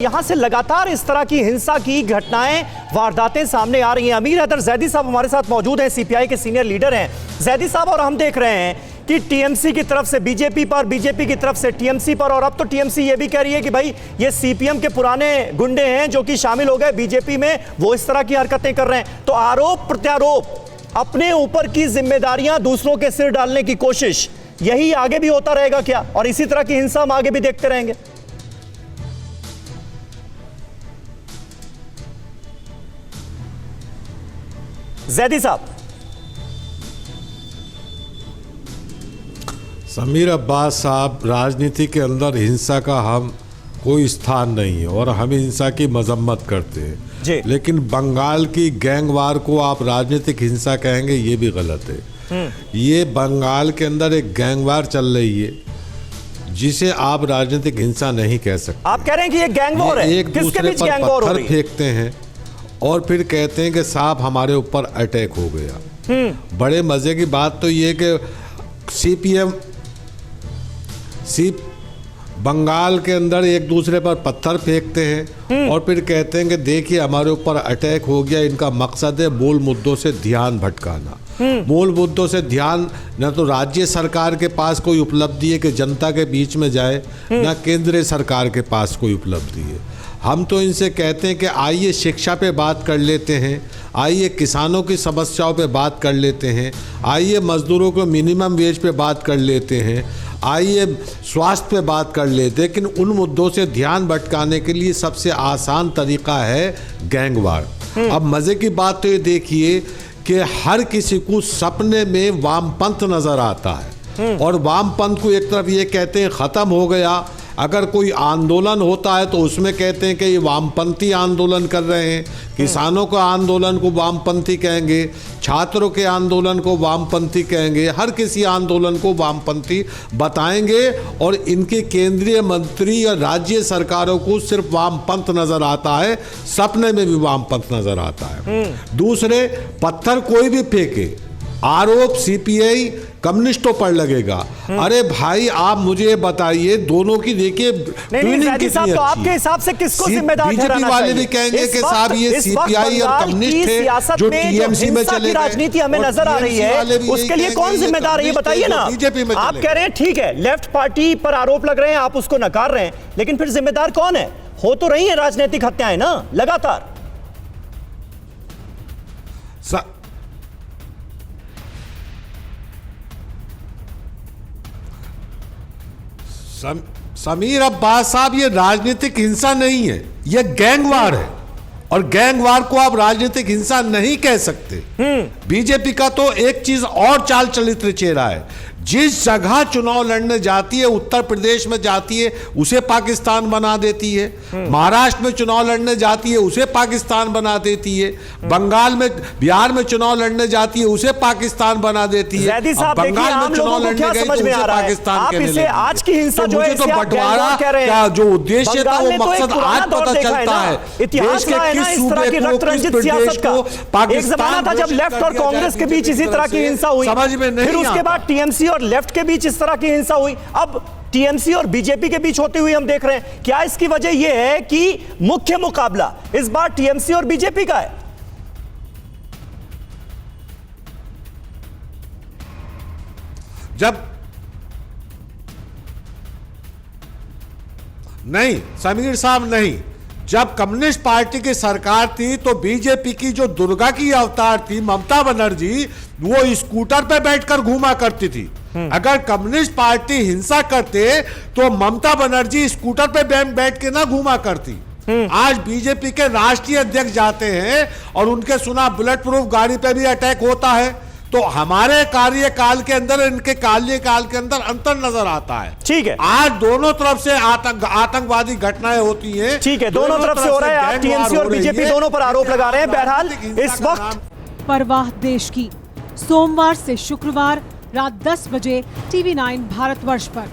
यहां से लगातार इस तरह की हिंसा की घटनाएं, वारदातें सामने आ रही हैं। अमीर हैदर जैदी साहब हमारे साथ मौजूद हैं, सीपीआई के सीनियर लीडर हैं। जैदी साहब, और हम देख रहे हैं कि टीएमसी की तरफ से बीजेपी पर, बीजेपी की तरफ से टीएमसी पर, और अब तो टीएमसी ये भी कह रही है कि भाई ये सीपीएम के पुराने गुंडे हैं जो कि शामिल हो गए बीजेपी में, वो इस तरह की हरकतें कर रहे हैं। तो आरोप प्रत्यारोप, अपने ऊपर की जिम्मेदारियां दूसरों के सिर डालने की कोशिश, यही आगे भी होता रहेगा क्या? और इसी तरह की हिंसा हम आगे भी देखते रहेंगे? जैदी साहब। समीर अब्बास साहब, राजनीति के अंदर हिंसा का हम कोई स्थान नहीं है और हम हिंसा की मजम्मत करते हैं जी। लेकिन बंगाल की गैंगवार को आप राजनीतिक हिंसा कहेंगे, ये भी गलत है। ये बंगाल के अंदर एक गैंगवार चल रही है जिसे आप राजनीतिक हिंसा नहीं कह सकते। आप कह रहे हैं कि ये गैंग वॉर है, एक किसके दूसरे बीच पर गैंग वॉर हो पत्थर रही है? फेंकते हैं और फिर कहते हैं कि साहब हमारे ऊपर अटैक हो गया। बड़े मजे की बात तो ये कि सीपीएम बंगाल के अंदर एक दूसरे पर पत्थर फेंकते हैं और फिर कहते हैं कि देखिए हमारे ऊपर अटैक हो गया। इनका मकसद है मूल मुद्दों से ध्यान भटकाना। मूल मुद्दों से ध्यान, न तो राज्य सरकार के पास कोई उपलब्धि है कि जनता के बीच में जाए, न केंद्रीय सरकार के पास कोई उपलब्धि है। हम तो इनसे कहते हैं कि आइए शिक्षा पे बात कर लेते हैं, आइए किसानों की समस्याओं पे बात कर लेते हैं, आइए मजदूरों को मिनिमम वेज पे बात कर लेते हैं, आइए स्वास्थ्य पे बात कर लेते हैं। लेकिन उन मुद्दों से ध्यान भटकाने के लिए सबसे आसान तरीका है गैंगवार। अब मज़े की बात तो ये देखिए कि हर किसी को सपने में वामपंथ नज़र आता है और वामपंथ को एक तरफ ये कहते हैं ख़त्म हो गया। अगर कोई आंदोलन होता है तो उसमें कहते हैं कि ये वामपंथी आंदोलन कर रहे हैं। किसानों का आंदोलन को वामपंथी कहेंगे, छात्रों के आंदोलन को वामपंथी कहेंगे, हर किसी आंदोलन को वामपंथी बताएंगे और इनके केंद्रीय मंत्री और राज्य सरकारों को सिर्फ वामपंथ नजर आता है, सपने में भी वामपंथ नजर आता है। दूसरे, पत्थर कोई भी फेंके, आरोप सीपीआई कम्युनिस्टों पर लगेगा। अरे भाई आप मुझे बताइए, दोनों की देखिए ट्यूनिंग कितनी अच्छी है। तो आपके हिसाब से किसको जिम्मेदार ठहराना चाहिए? बीजेपी वाले भी कहेंगे कि साहब ये सीपीआई और कम्युनिस्ट थे जो टीएमसी में चले गए। राजनीति हमें नजर आ रही है, उसके लिए कौन जिम्मेदार है ये बताइए ना। आप कह रहे हैं ठीक है, लेफ्ट पार्टी पर आरोप लग रहे हैं, आप उसको नकार रहे हैं, लेकिन फिर जिम्मेदार कौन है? हो तो रही है राजनीतिक हत्याएं ना लगातार। समीर अब्बास साहब, ये राजनीतिक हिंसा नहीं है, ये गैंगवार है और गैंगवार को आप राजनीतिक हिंसा नहीं कह सकते। बीजेपी का तो एक चीज और चाल चरित्र चेहरा है, जिस जगह चुनाव लड़ने जाती है, उत्तर प्रदेश में जाती है उसे पाकिस्तान बना देती है, महाराष्ट्र में चुनाव लड़ने जाती है उसे पाकिस्तान बना देती है, बंगाल में, बिहार में चुनाव लड़ने जाती है उसे पाकिस्तान बना देती है। बंगाल में चुनाव लड़ने गई तो उसे पाकिस्तान कहने लगी। आज की हिंसा जो है, तो बंटवारा का जो उद्देश्य था वो मकसद आज पता चलता है। इतिहास का है ना इस तरह की रक्तरंजित सियासत का। एक जमाना था जब लेफ्ट और कांग्रेस के बीच इसी तरह की हिंसा हुई, समझ में नहीं, फिर उसके बाद टीएमसी और लेफ्ट के बीच इस तरह की हिंसा हुई, अब टीएमसी और बीजेपी के बीच होती हुई हम देख रहे हैं। क्या इसकी वजह यह है कि मुख्य मुकाबला इस बार टीएमसी और बीजेपी का है? जब नहीं समीर साहब, नहीं, जब कम्युनिस्ट पार्टी की सरकार थी तो बीजेपी की जो दुर्गा की अवतार थी ममता बनर्जी, वो स्कूटर पे बैठकर घूमा करती थी। अगर कम्युनिस्ट पार्टी हिंसा करते तो ममता बनर्जी स्कूटर पे बैठ के ना घूमा करती। आज बीजेपी के राष्ट्रीय अध्यक्ष जाते हैं और उनके सुना बुलेट प्रूफ गाड़ी पे भी अटैक होता है। तो हमारे कार्यकाल के अंदर, इनके कार्यकाल के अंदर अंतर नजर आता है। ठीक है, आज दोनों तरफ से आतंकवादी घटनाएं होती हैं। ठीक है, दोनों तरफ से हो रहा है। आप टीएमसी और बीजेपी दोनों पर आरोप लगा रहे हैं। बहरहाल इस वक्त परवाह देश की, सोमवार से शुक्रवार रात 10 बजे TV9 भारतवर्ष पर।